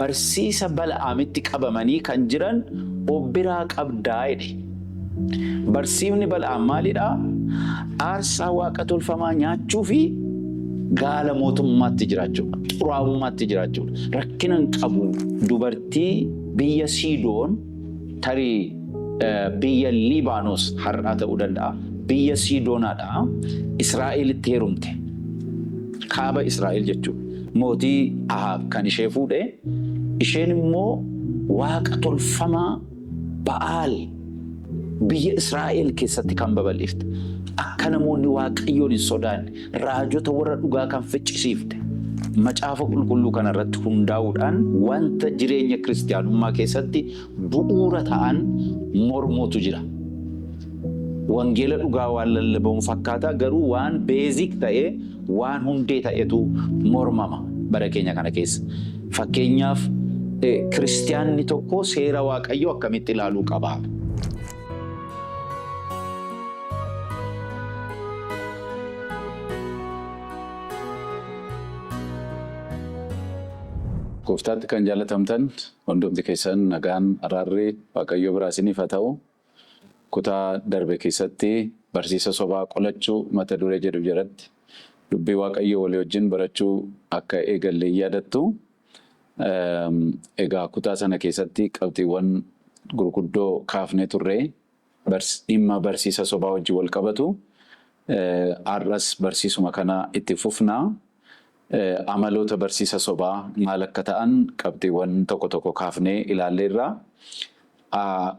barsiisa Bal'aamitti qabamanii kan jiran obbiraa qabdaa jedhe. Barsiifni Bal'aam maalidha? Aarsaa waaqa tolfamaa nyaachuu fi gaala mootummaatti jiraachuudha. Xuraa'ummaatti jiraachuudha. Rakkina hin qabu. Dubartii biyya Siidoon tarii biyya Liibaanos har'aa ta'uu danda'a. Biyya Siidoonaadha. Israa'elitti heerumte. Kaaba Israa'el jechuudha. Mootii Ahaab kan ishee fuudhe. Isheen immoo waaqa tolfamaa Ba'aal biyya Israa'el keessatti kan babal'ifte. Akka namoonni waaqayyoon hin sodaanne raajota warra dhugaa kan ficcisiifte. Macaafa qulqulluu kanarratti hundaa'uudhaan wanta jireenya kiristaanummaa keessatti bu'uura ta'an mormuutu jira. Wangeela dhugaa waan lallabamu fakkaata, garuu waan beezik ta'e, waan hundee ta'etu mormama bara keenya kana keessa. Fakkeenyaaf kiristaanni tokko seera waaqayyoo akkamitti ilaaluu qaba? Gooftaatti kan jaalatamtan hundumti keessan nagaan araarri waaqayyoo biraa isiniif haa ta'u. Kutaa darbe keessatti barsiisa sobaa qolachuu mata duree jedhu jalatti dubbii waaqayyoo walii wajjin barachuu akka eegalle yaadattu. Egaa kutaa sana keessatti qabxiiwwan gurguddoo kaafnee turre dhimma barsiisa sobaa wajjin wal qabatu. Har'as barsiisuma kana itti fufnaa. Amaloota barsiisa sobaa maal akka ta'an qabxiiwwan tokko tokko kaafnee ilaalleerra.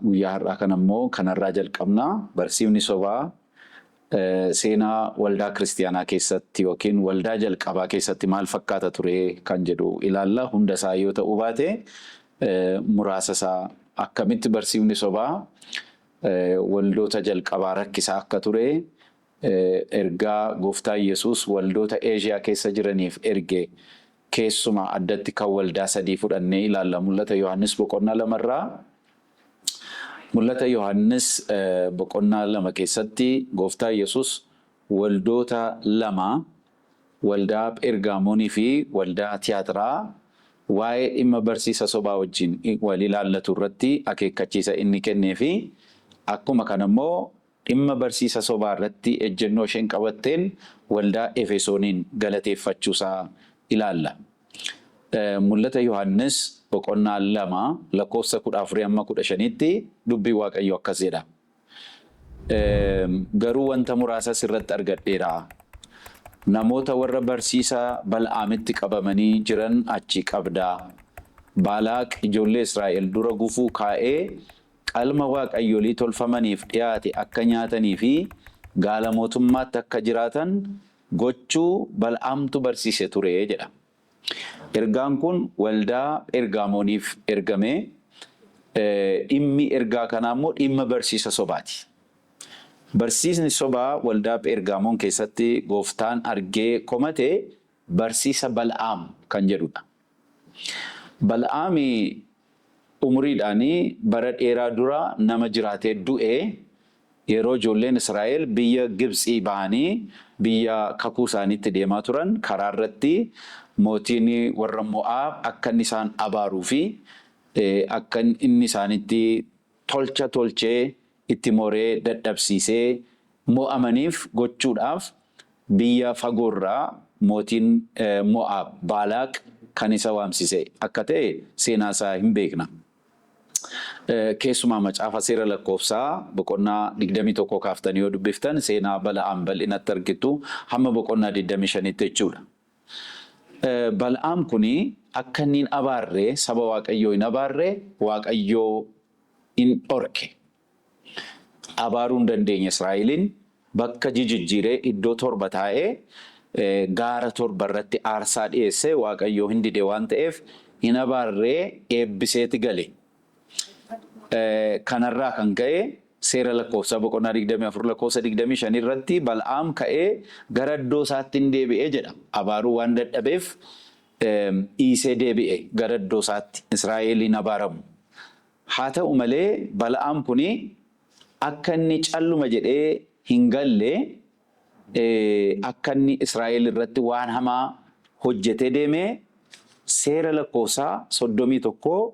Guyyaa har'aa kana immoo kanarraa jalqabnaa. Barsiifni sobaa seenaa waldaa kiristaanaa keessatti yookiin waldaa jalqabaa keessatti maal fakkaata ture kan jedhu ilaalla. Hunda isaa yoo ta'uu baate muraasa isaa akkamitti barsiifni sobaa waldoota jalqabaa rakkisaa akka ture. Ergaa gooftaa Yesuus waldoota Eeshiyaa keessa jiraniif erge keessumaa addatti kan waldaa sadii fudhannee ilaalla. Mul'ata Yohaannis boqonnaa lamarraa. Mul'ata Yohaannis boqonnaa lama keessatti gooftaa Yesuus waldoota lama, waldaa Phergaamoonii fi waldaa Tiyaatiraa waa'ee dhimma barsiisa sobaa wajjin wal ilaallatu irratti akeekkachiisa inni kennee fi akkuma kana immoo dhimma barsiisa sobaa irratti ejjennoo isheen qabatteen waldaa Efesooniin galateeffachuusaa ilaalla. Mul'ata Yohaannis boqonnaa lama lakkoofsa 14-15tti dubbii waaqayyoo akkas jedha. Garuu wanta muraasa sirratti argadheera. Namoota warra barsiisa Bal'aamitti qabamanii jiran achi qabdaa. Baalaaq ijoollee Israa'el dura gufuu kaa'ee qalma waaqayyolii tolfamaniif dhiyaate akka nyaatanii fi gaala mootummaatti akka jiraatan gochuu Bal'aamtu barsiise ture jedha. Ergaan kun waldaa Phergaamooniif ergame. Dhimmi ergaa kanaa immoo dhimma barsiisa sobaati. Barsiisni sobaa waldaa Phergaamoon keessatti gooftaan argee komate barsiisa Bal'aam kan jedhudha. Bal'aami umuriidhaanii bara dheeraa dura nama jiraatee du'e yeroo ijoolleen Israa'el biyya Gibxii bahanii biyya kakuu isaaniitti deemaa turan karaa irratti mootiin warra Mo'aab akka inni isaan abaaruu fi akka inni isaanitti tolchee itti moree dadhabsiisee mo'amaniif gochuudhaaf biyya fagoorraa mootiin Mo'aab Baalaaq kan isa waamsise akka ta'e seenaa isaa hin beekna. Keessumaa macaafa seera lakkoofsaa boqonnaa 21 kaaftanii yoo dubbiftan seenaa Bal'aam bal'inatti argitu hamma boqonnaa 25tti jechuudha. Bal'aam kuni akka inni hin abaarree saba waaqayyoo hin abaarree waaqayyoo hin dhorke. Abaaruu hin dandeenye Israa'eliin bakka jijjiiree iddoo torba taa'ee gaara torba irratti aarsaa dhiyeessee waaqayyoo hin dide waan ta'eef hin abaarree eebbiseeti gale. Kanarraa kan ka'e seera lakkoofsa boqonnaa 24 lakkoofsa 25 irratti Bal'aam ka'ee gara iddoo isaatti hin deebi'ee jedha. Abaaruu waan dadhabeef dhiisee deebi'e gara iddoo isaatti Israa'eliin abaaramu. Haa ta'u malee Bal'aam kuni akka inni calluma jedhee hin galle akka inni Israa'el irratti waan hamaa hojjetee deemee seera lakkoofsaa 31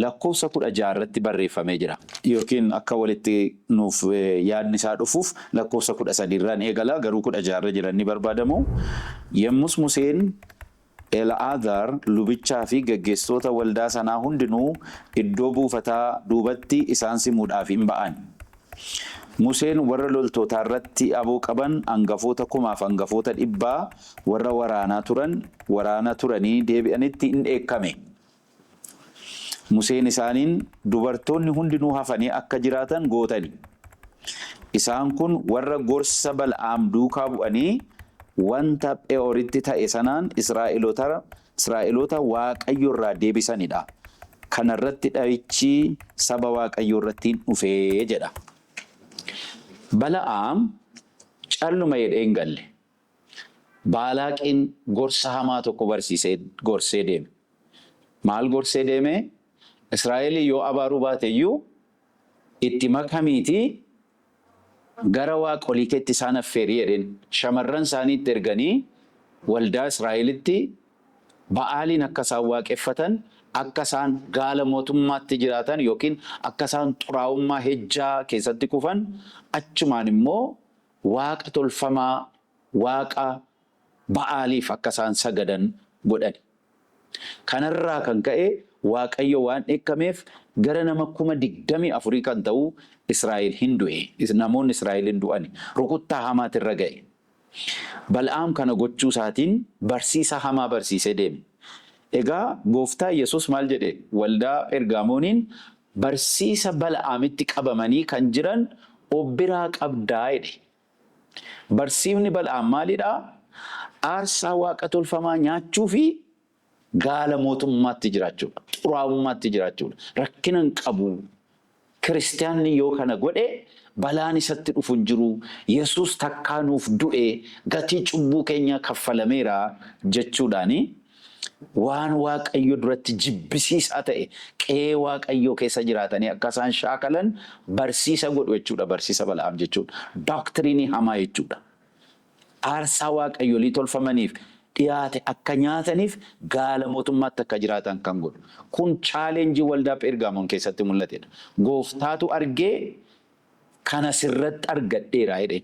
lakkoofsa 16 irratti barreeffamee jira. Yookiin akka walitti nuuf yaadni isaa dhufuuf lakkoofsa 13 irraan eegala garuu 16 irra jiran ni barbaadamu. Yommus Museen El'aazar lubichaa fi gaggeessitoota waldaa sanaa hundinuu iddoo buufataa duubatti isaan simuudhaaf hin ba'an. Museen warra loltootaa irratti aboo qaban hangafoota 1,000 hangafoota 100 warra waraana turanii deebi'anitti hin dheekkame. Museen isaaniin dubartoonni hundinuu hafanii akka jiraatan gootani. Isaan kun warra gorsa Bal'aam duukaa bu'anii wanta Phe'ooritti ta'e sanaan Israa'eloota Waaqayyo irraa deebisanidha. Kanarratti dha'ichi saba Waaqayyo irratti dhufee jedha. Bal'aam calluma jedhee hin galle. Baalaaqiin gorsa hamaa tokko barsiisee gorsee deeme. Maal gorsee deeme? Israa'el yoo abaaruu baate iyyuu itti makamiitii gara waaqolii keetti isaan affeerii jedheen shamarran isaaniitti erganii waldaa Israa'elitti Ba'aaliin akka isaan waaqeffatan, akka isaan gaala mootummaatti jiraatan yookiin akka isaan xuraa'ummaa hejjaa keessatti kufan, achumaan immoo waaqa tolfamaa waaqa Ba'aaliif akka isaan sagadan godhan. Kanarraa kan ka'e Waaqayyo waan dheekkameef gara nama 24,000 kan ta'u Israa'el hin du'e. Namoonni Israa'el hin du'ani. Rukuttaa hamaati irra ga'e. Bal'aam kana gochuu isaatiin barsiisa hamaa barsiisee deeme. Egaa gooftaa Yesuus maal jedhe? Waldaa Phergaamooniin barsiisa Bal'aamitti qabamanii kan jiran of biraa qabdaa jedhe. Barsiifni Bal'aam maalidhaa? Aarsaa waaqa tolfamaa nyaachuu fi gaala mootummaatti jiraachuudha. Xuraa'ummaatti jiraachuudha. Rakkina hin qabu. Kiristaanni yoo kana godhe balaan isatti dhufu hin jiru. Yesuus takkaa nuuf du'e gatii cubbuu keenya kaffalameera jechuudhaani waan Waaqayyo duratti jibbisiisaa ta'e qe'ee Waaqayyoo keessa jiraatanii akka isaan shaakalan barsiisa godhu jechuudha. Barsiisa Bal'aam jechuudha. Doktiriinii hamaa jechuudha. Aarsaa Waaqayyolii tolfamaniif dhiyaate akka nyaataniif gaala mootummaatti akka jiraatan kan godhu. Kun chaalenjii waldaa Phergaamoon keessatti mul'atedha. Gooftaatu argee kana sirratti argadheera jedhe.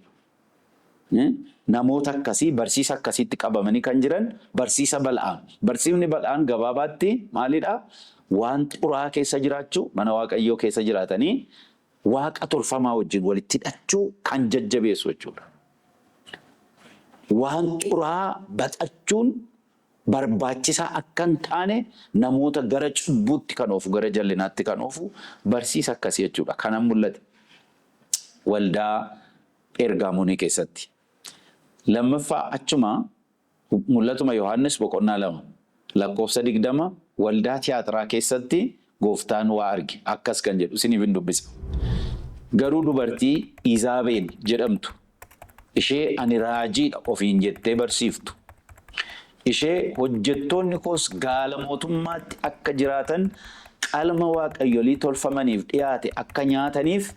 Namoota akkasii barsiisa akkasiitti qabamanii kan jiran barsiisa Bal'aam. Barsiifni Bal'aam gabaabaatti maalidhaa? Waan xuraa keessa jiraachuu, mana Waaqayyoo keessa jiraatanii waaqa tolfamaa wajjin walitti hidhachuu kan jajjabeessu jechuudha. Waan xuraa baqachuun barbaachisaa akka hin taane namoota gara cubbuutti kan oofu, gara jallinaatti kan oofu barsiisa akkasii jechuudha. Kanan mul'ate waldaa Phergaamoonii keessatti. Lammaffaa achuma mul'atuma Yohaannis boqonnaa 2 lakkoofsa 20 waldaa tiyaatiraa keessatti gooftaan waa arge akkas kan jedhu isiniif hin dubbisa. Garuu dubartii Iizaabeel jedhamtu ishee ani raajiidha ofiin jettee barsiiftu. Ishee hojjettoonni koos gaala mootummaatti akka jiraatan qalma waaqayyolii tolfamaniif dhiyaate akka nyaataniif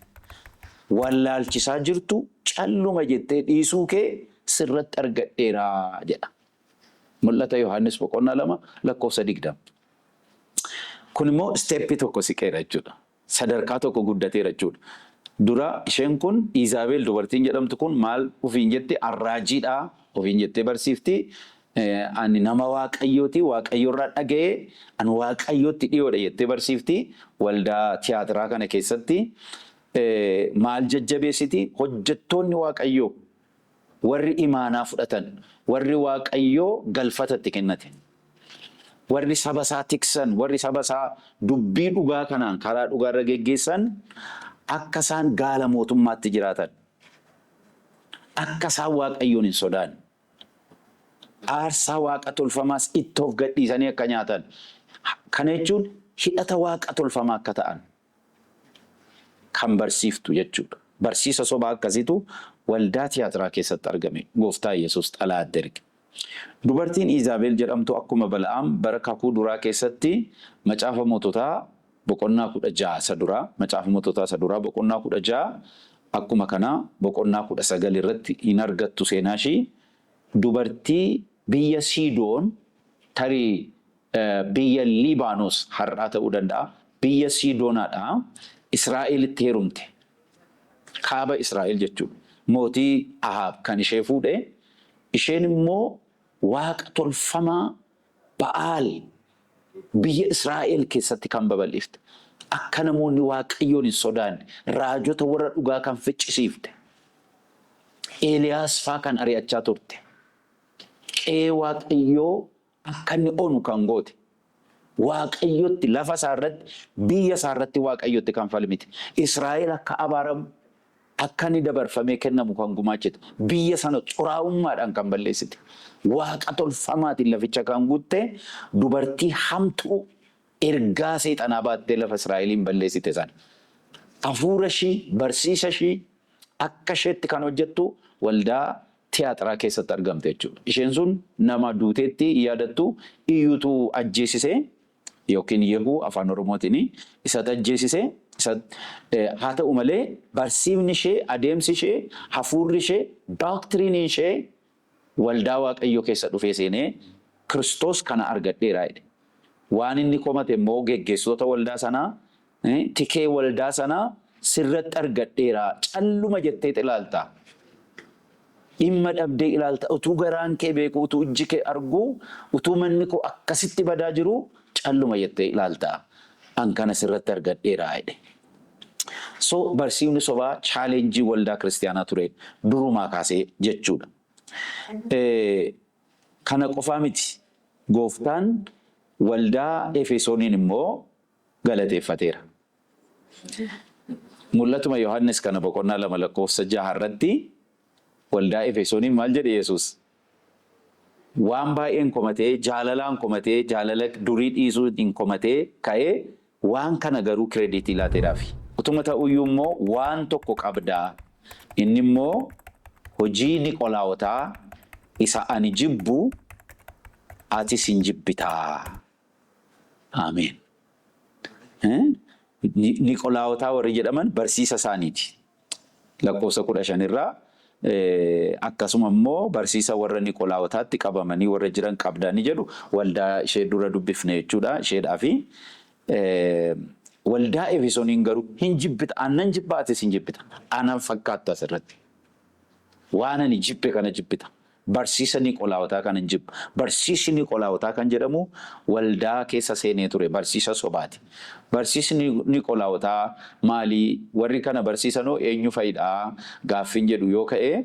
wallaalchisaa jirtu calluma jettee dhiisuu kee sirratti argadheeraa jedha. Mul'ata Yohaannis boqonnaa 2 lakkoofsa 20. Kun immoo isteeppii tokko siqeera jechuudha. Sadarkaa tokko guddateera jechuudha. Dura isheen kun Iizaabeel dubartiin jedhamtu kun maal ofiin jette? Arraajiidha ofiin jettee barsiifti. Ani nama Waaqayyooti, Waaqayyo irraa dhaga'ee ani Waaqayyootti dhiyoodha jettee barsiifti. Waldaa tiyaatiraa kana keessatti maal jajjabeessiti? Hojjettoonni Waaqayyoo warri imaanaa fudhatan, warri Waaqayyoo galfatatti kennate, warri saba isaa tiksan, warri saba isaa dubbii dhugaa kanaan karaa dhugaarra geggeessan akka isaan gaala mootummaatti jiraatan, akka isaan Waaqayyoon hin sodaanne, aarsaa waaqa tolfamaas itti of gadhiisanii akka nyaatan. Kana jechuun hidhata waaqa tolfamaa akka ta'an kan barsiiftu jechuudha. Barsiisa sobaa akkasiitu waldaa tiyaatiraa keessatti argame. Gooftaa Yesuus xalaatti erge. Dubartiin Iizaabeel jedhamtu akkuma Bal'aam bara kakuu duraa keessatti macaafa moototaa boqonnaa 16 duraa, macaafa moototaa isa duraa boqonnaa 16 akkuma kana boqonnaa 19 irratti hin argattu seenaa ishii. Dubartii biyya Siidoon tarii biyya Liibaanos har'aa ta'uu danda'a, biyya Siidoonaadhaa Israa'elitti heerumte. Kaaba Israa'el jechuudha. Mootii Ahaab kan ishee fuudhe. Isheen immoo waaqa tolfamaa Ba'aal biyya Israa'el keessatti kan babal'ifte. Akka namoonni Waaqayyoon hin sodaanne raajota warra dhugaa kan ficcisiifte. Eeliyaas faa kan ari'achaa turte. Qe'ee Waaqayyoo akka inni onu kan goote. Waaqayyotti lafa isaarratti biyya isaarratti Waaqayyotti kan falmite. Israa'el akka abaaramu akka inni dabarfamee kennamu kan gumaachite. Biyya sana xuraa'ummaadhaan kan balleessite. Waaqa tolfamaatiin laficha kan guutte dubartii hamtuu ergaa seexanaa baattee lafa Israa'eliin balleessite sana. Hafuura ishii, barsiisa ishii akka isheetti kan hojjettu waldaa tiyaatiraa keessatti argamte jechuudha. Isheen sun nama duuteetti yaadattu iyyuutu ajjeesisee yookiin Yehuu afaan Oromootiin isatti ajjeesisee haa ta'u malee barsiifni ishee, adeemsi ishee, hafuurri ishee, dooktiriiniin ishee waldaa Waaqayyoo keessa dhufee seenee Kiristoos kana argadheeraa jedhe. Waan inni komate immoo geggeessitoota waldaa sanaa, tikee waldaa sanaa sirratti argadheeraa calluma jettee ilaalta. Dhimma dhabdee ilaalta. Utuu garaan kee beeku, utuu ijji kee argu, utuu manni koo akkasitti badaa jiru calluma jettee ilaalta. An kana sirratti argadheeraa jedhe. So barsiifni sobaa chaalenjii waldaa kiristaanaa ture durumaa kaasee jechuudha. Kana qofaa miti. Gooftaan waldaa Efesooniin immoo galateeffateera. Mul'atuma Yohaannis kana boqonnaa 2:6 irratti waldaa Efesooniin maal jedhe Yesuus? Waan baay'een komatee, jaalalaan komatee, jaalala durii dhiisuutiin komatee ka'ee waan kana garuu kireeditii laateedhaafi. Utuma ta'uyyuu immoo waan tokko qabdaa. Inni immoo hojii Niqolaawotaa isa ani jibbu atis hin jibbitaa. Ameen. Niqolaawotaa warri jedhaman barsiisa isaaniiti. Lakkoofsa 15 irraa akkasuma immoo barsiisa warra Niqolaawotaatti qabamanii warra jiran qabdaa ni jedhu waldaa ishee dura dubbifne jechuudha. Isheedhaafi waldaa Efesooniin garuu hin jibbita. Aannan jibbaa atis hin jibbita. Aannan fakkaattu asirratti. Waan ani jibbe kana jibbita. Barsiisa Niqolaawotaa kan hin jibba. Barsiisi Niqolaawotaa kan jedhamu waldaa keessa seenee ture. Barsiisa sobaati. Barsiisni Niqolaawotaa maalii? Warri kana barsiisanoo eenyu fayyadhaa? Gaaffiin jedhu yoo ka'e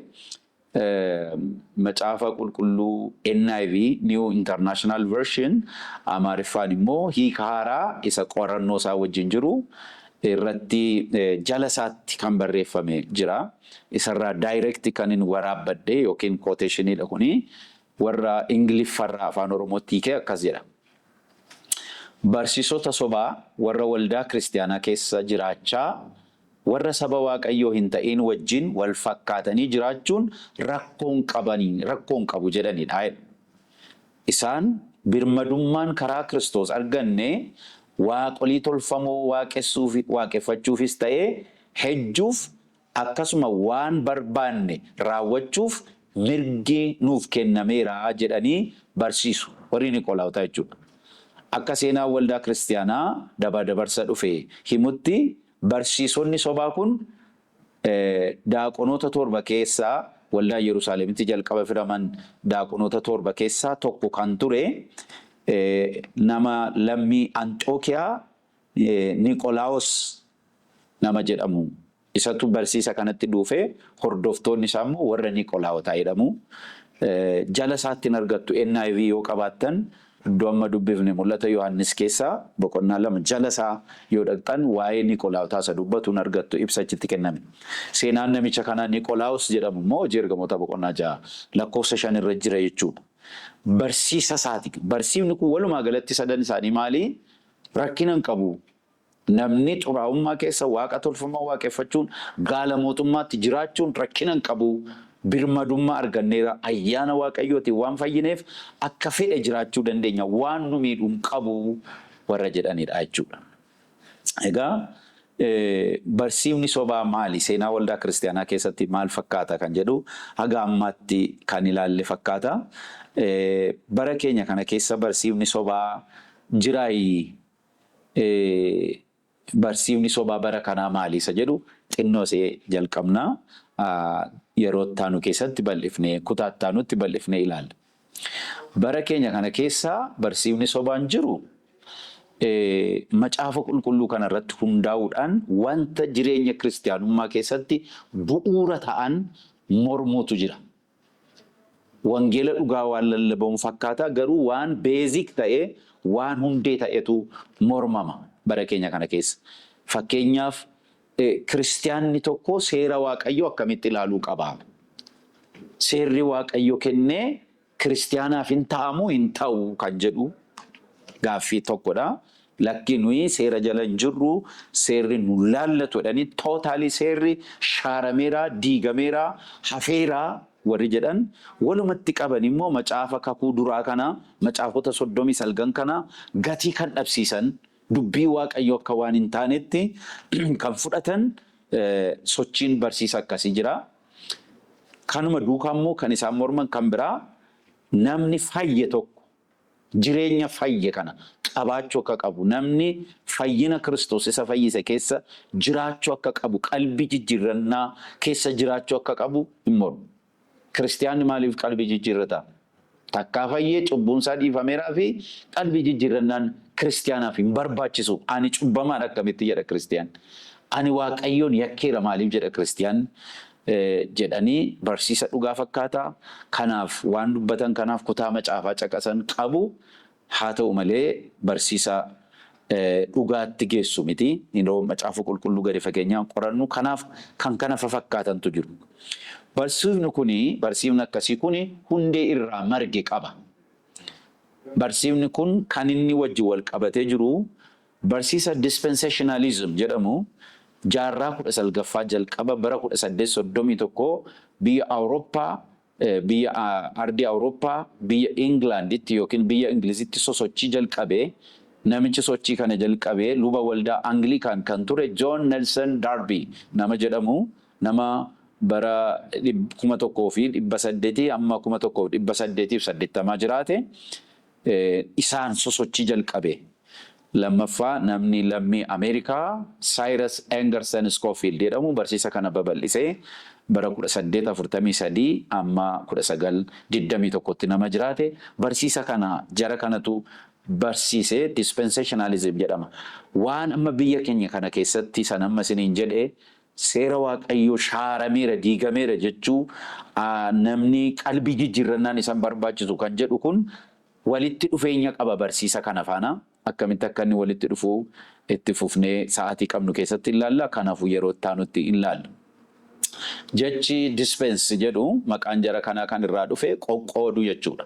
macaafa qulqulluu NIV New International Version Amaariffaan immoo hiika haaraa isa qorannoo isaa wajjin jiru irratti jala isaatti kan barreeffame jira. Isarraa direct kan hin waraabbadde yookiin quotationidha kuni warra Ingiliffarraa afaan Oromootti hiikee akkas jedha. Barsiisota sobaa warra waldaa kiristaanaa keessa jiraachaa warra saba Waaqayyoo hin ta'in wajjin wal fakkaatanii jiraachuun rakkoon qabu jedhanidha. Isaan birmadummaan karaa Kiristoos arganne waaqolii tolfamoo waaqeffachuufis ta'ee hejjuuf akkasuma waan barbaanne raawwachuuf mirgi nuuf kennameera jedhanii barsiisu. Warri Niqolaawotaa jechuudha. Akka seenaa waldaa kiristaanaa dabarsa dhufe himutti barsiisonni sobaa kun daaqonoota 7 keessaa waldaa Yerusaalemitti jalqaba fidaman daaqonoota 7 keessaa tokko kan ture nama lammii Anxookiyaa Niqolaawos nama jedhamu. Isatu barsiisa kanatti dhufe hordoftoonni isaa immoo warra Niqolaawotaa jedhamu. Jala isaatti argattu NIV yoo qabaattan iddoo amma dubbifne mul'ata Yohaannis keessaa boqonnaa 2 jala isaa yoo dhaqxan waa'ee Niqolaawotaa isa dubbatu argattu ibsa achitti kenname. Seenaan namicha kanaa Niqolaawos jedhamu immoo hojii ergamoota boqonnaa 6 lakkoofsa 5 irra jira jechuudha. Barsiisa isaati. Barsiifni kun walumaa galatti sadan isaanii maali? Rakkina hin qabu. Namni xuraa'ummaa keessa waaqa tolfamaa waaqeffachuun gaala mootummaatti jiraachuun rakkina hin qabu. Birmadummaa arganneera ayyaana Waaqayyootiin waan fayyineef akka fedhe jiraachuu dandeenya waan nu miidhu hin qabu warra jedhanidha jechuudha. Egaa barsiifni sobaa maali? Seenaa waldaa kiristaanaa keessatti maal fakkaata kan jedhu haga ammaatti kan ilaalle fakkaata. Bara keenya kana keessa barsiifni sobaa jiraayi. Barsiifni sobaa bara kanaa maali isa jedhu xinnoo see jalqabnaa yeroo taanu keessatti bal'ifnee kutaa taanutti bal'ifnee ilaalla. Bara keenya kana keessa barsiifni sobaan jiru macaafa qulqulluu kana irratti hundaa'uudhaan wanta jireenya kiristaanummaa keessatti bu'uura ta'an mormuutu jira. Wangeela dhugaa waan lallabamu fakkaata garuu waan beezik ta'e waan hundee ta'etu mormama bara keenya kana keessa. Fakkeenyaaf kiristaanni tokko seera waaqayyoo akkamitti ilaaluu qaba? Seerri waaqayyo kennee kiristaanaaf hin ta'amu hin ta'u kan jedhu gaaffii tokkodha. Lakki nuyi seera jala hin jirru seerri nu laallatu jedhanii tootaalii seerri shaarameera, diigameera, hafeera warri jedhan walumatti qaban immoo macaafa kakuu duraa kana macaafota 39 kana gatii kan dhabsiisan dubbii waaqayyo akka waan hin taanetti kan fudhatan sochiin barsiisa akkasii jira. Kanuma duukaa immoo kan isaan morman kan biraa namni fayye tokko jireenya fayye kana qabaachuu akka qabu, namni fayyina Kiristoos isa fayyise keessa jiraachuu akka qabu, qalbii jijjiirrannaa keessa jiraachuu akka qabu hin mormu. Kiristaanni maaliif qalbii jijjiirrata? Takkaa fayyee cubbuunsaa dhiifameeraa fi qalbii jijjiirrannaan kiristaanaaf hin barbaachisu. Ani cubbamaan akkamitti jedha kiristiyaan? Ani waaqayyoon yakkeera maaliif jedha kiristiyaan? Jedhanii barsiisa dhugaa fakkaata. Kanaaf waan dubbatan kanaaf kutaa macaafaa caqasan qabu. Haa ta'u malee barsiisa dhugaatti geessu miti. Yeroo macaafa qulqulluu gadi fageenyaan qorannu kanaaf kan kana fakkaatantu jiru. Barsiifni akkasii kuni hundee irraa marge qaba. Barsiifni kun kan inni wajji wal qabatee jiru barsiisa dispensationalism jedhamu. Jaarraa 19ffaa jalqaba bara 1831 biyya Awurooppaa, biyya ardii Awurooppaa, biyya Inglaanditti yookiin biyya Ingilizitti sosochii jalqabee namichi sochii kana jalqabee luba waldaa Anglikaan kan ture John Nelson Darby nama jedhamu nama bara 1800 amma 1880 jiraate isaan sosochii jalqabee. Lammaffaa namni lammii Ameerikaa Cyrus Anderson Scofield jedhamu barsiisa kana babal'isee bara 1843 amma 1921tti nama jiraate barsiisa kana jara kanatu barsiisee dispensationalism jedhama. Waan amma biyya keenya kana keessatti san amma isiniin jedhe seera waaqayyoo shaarameera diigameera jechuu namni qalbii jijjiirrannaan isaan barbaachisu kan jedhu kun walitti dhufeenya qaba barsiisa kana faana. Akkamitti akka inni walitti dhufu itti fufnee sa'aatii qabnu keessatti ilaalla. Kanaafuu yeroo taanutti ilaalla. Jechi dispense jedhu maqaan jara kanaa kan irraa dhufe qoqqooduu jechuudha.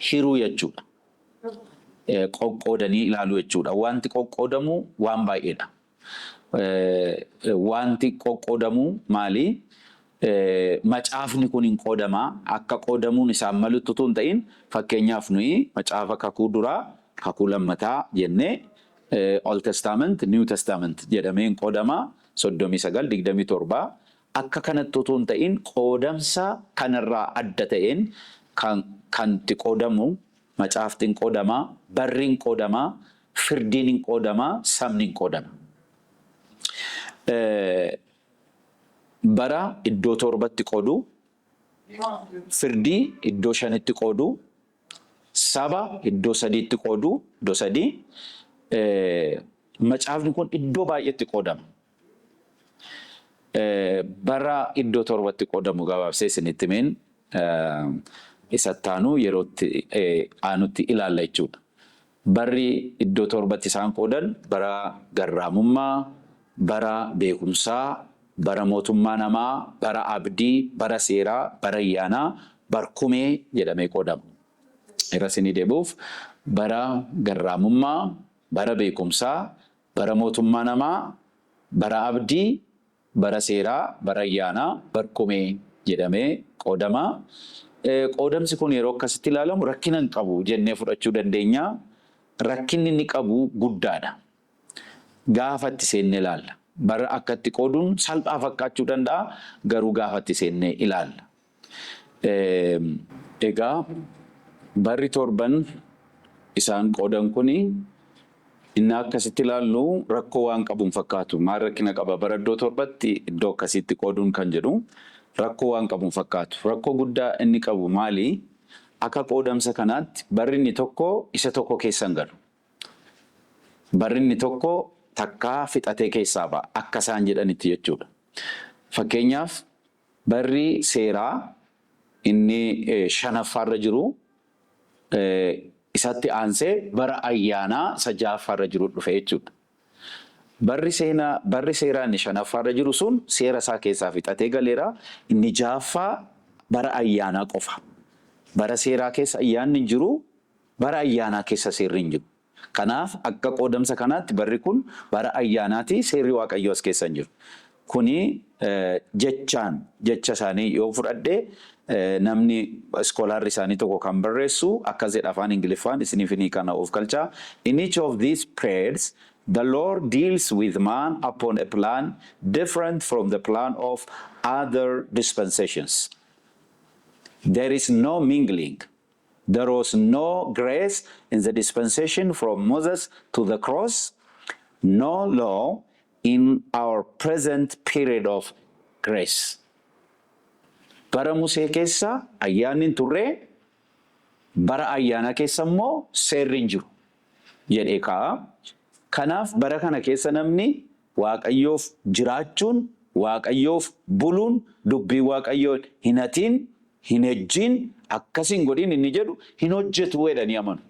Hiruu jechuudha. Qoqqoodanii ilaaluu jechuudha. Wanti qoqqoodamu waan baay'eedha. Wanti qoqqoodamu maali? Macaafni kun hin qoodamaa. Akka qoodamuun isaan malutti utuu hin ta'in fakkeenyaaf nuyi macaafa kakuu duraa kakuu lammataa jennee Old Testament, New Testament jedhamee qoodamaa 39-27 akka kanatti utuu hin ta'in qoodamsa kanarraa adda ta'een kanti qoodamu macaaftiin qoodamaa, barriin qoodamaa, firdiin qoodamaa, sabni qoodama. Bara iddoo 7tti qoodu, firdii iddoo 5tti qoodu, saba iddoo 3tti qoodu, iddoo 3. Macaafni kun iddoo baay'eetti qoodama. Bara iddoo 7tti qoodamu gabaabsee isinitti himeen isa taanu yerootti aanutti ilaalla jechuudha. Barri iddoo 7tti isaan qoodan bara garraamummaa, bara beekumsaa, bara mootummaa namaa, bara abdii, bara seeraa, bara ayyaanaa, barkumee jedhamee qoodama. Irra isinii deebi'uuf bara garraamummaa, bara beekumsaa, bara mootummaa namaa, bara abdii, bara seeraa, bara ayyaanaa, barkumee jedhamee qoodama. Qoodamsi kun yeroo akkasitti ilaalamu rakkina hin qabu jennee fudhachuu dandeenya. Rakkinni inni qabu guddaadha. Gaafa itti seennee ilaalla. bara akkatti qooduun salphaa fakkaachuu danda'a garuu gaafatti seennee ilaalla. Egaa barri torban isaan qoodan kuni inni akkasitti ilaallu rakkoo waan qabuun fakkaatu. Maal rakkina qaba bara iddoo torbatti iddoo akkasitti qooduun kan jedhu rakkoo waan qabuun fakkaatu. Rakkoo guddaa inni qabu maali? Akka qoodamsa kanaatti barri inni tokko isa tokko keessa hin galu. Barri inni tokko takkaa fixatee keessaa ba'a akka isaan jedhanitti jechuudha. Fakkeenyaaf barri seeraa inni 5ffaarra jiru isatti aansee bara ayyaanaa 6ffaarra jiru dhufe jechuudha. Barri seeraa inni 5ffaarra jiru sun seera isaa keessaa fixatee galeera. Inni 6ffaa bara ayyaanaa qofa. Bara seeraa keessa ayyaanni hin jiru, bara ayyaanaa keessa seerri hin jiru. Kanaaf akka qoodamsa kanaatti barri kun bara ayyaanaati, seerri Waaqayyoo as keessa hin jiru. Kuni jecha isaanii yoo fudhadhe namni iskoolaarri isaanii tokko kan barreessu akkas jedha afaan Ingiliffaan isiniif ni kana of galchaa. In each of these prayers, the Lord deals with man upon a plan different from the plan of other dispensations. There is no mingling. There was no grace in the dispensation from Moses to the cross, no law in our present period of grace. Bara Musee keessa ayyaanni hin turre, bara ayyaana keessa immoo seerri hin jiru jedhee kaa'a. Kanaaf bara kana keessa namni Waaqayyoof jiraachuun, Waaqayyoof buluun, dubbii Waaqayyoo hin hatiin, hin ejjiin, akkasiin godhin inni jedhu hin hojjetu jedhanii amanu.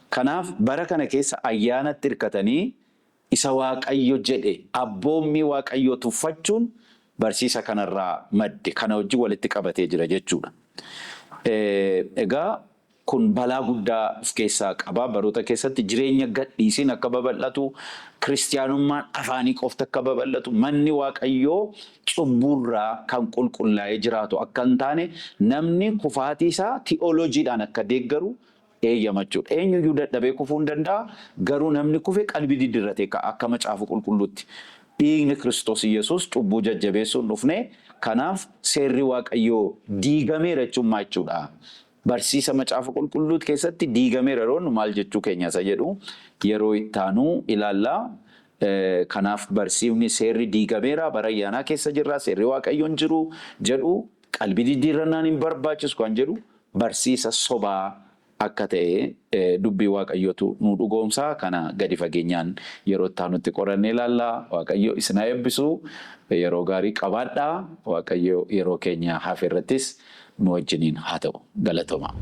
Kanaaf bara kana keessa ayyaanatti hirkatanii isa Waaqayyo jedhe abboommii Waaqayyoo tuffachuun barsiisa kanarraa madde kana wajjin walitti qabatee jira jechuudha. Egaa kun balaa guddaa of keessaa qaba. Baroota keessatti jireenya gadhiisiin akka babal'atu, kiristiyaanummaan afaanii qofti akka babal'atu, manni Waaqayyoo cubburraa kan qulqullaa'ee jiraatu akka hin taane namni kufaatii isaa ti'ooloojiidhaan akka deeggaru eeyyamachuudha. Eenyuyyuu dadhabee kufuu hin danda'a. Garuu namni kufe qalbii diddiirratee ka'a akka macaafa qulqulluutti. Dhiigni Kiristoos Yesuus cubbuu jajjabeessuun dhufne. Kanaaf seerri Waaqayyoo diigameera jechuudha. Barsiisa macaafa qulqulluut keessatti diigameera roon maal jechuu keenya isa jedhu yeroo ittaanuu ilaallaa. Kanaaf barsiifni seerri diigameera bara ayyaanaa keessa jirra seerri Waaqayyoon jiru jedhu qalbii diddiirrannaan hin barbaachisu kan jedhu barsiisa sobaa akka ta'e dubbii Waaqayyootu nu dhugoomsaa. Kana gadi fageenyaan yeroo ittaanutti qorannee ilaallaa. Waaqayyo isin haa eebbisu. Yeroo gaarii qabaadhaa. Waaqayyo yeroo keenya hafe irrattis nu wajjiniin haa ta'u. Galatooma.